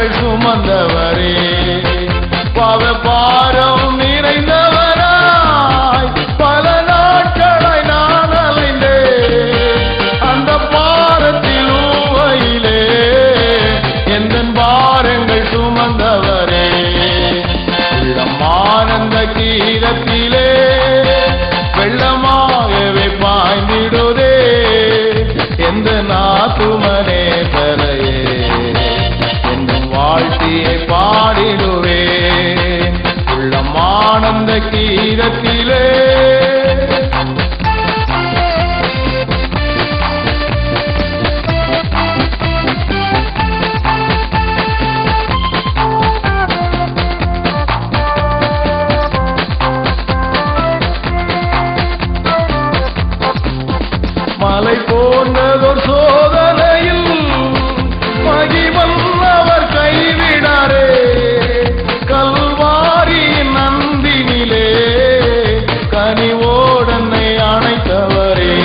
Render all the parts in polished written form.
பாரங்கள் சுமந்தவரே, பாவ பாரம் நிறைந்தவராய் பல நாட்களாய் நான் அலைந்தேன். அந்த பாரத்தில் ஊவையிலே எந்தன் பாரங்கள் சுமந்தவரே, உள்ளம் ஆனந்த கீதத்திலே வெள்ளமாகவே பாய்ந்திடுதே. எந்த நாத்துமனே தரையே என் வாழ்த்தியை பாடிடுவே, உள்ளம் ஆனந்த கீதத்திலே. மலை போன்றதொரு சோதனையில் மகிமன் அவர் கைவிடாரே, கல்வாரி நந்தினிலே கனிவோடனை அணைத்தவரே.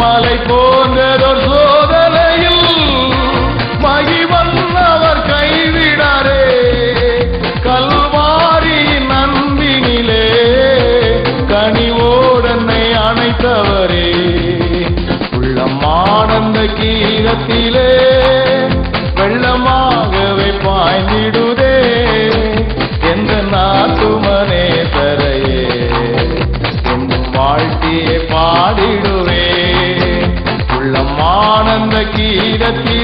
மலை போன்றதொரு சோதனையில் மகிமன் அவர் கைவிடாரே, கல்வாரி நந்தினிலே கனிவோடனை அணைத்தவரே. ஆனந்த கீதத்திலே வெள்ளமாகவே பாய்ந்திடுதே. எந்த நாத்துமனே தரையே என் வாழ்த்தியை பாடிடுவே, உள்ளம் ஆனந்த கீதத்திலே.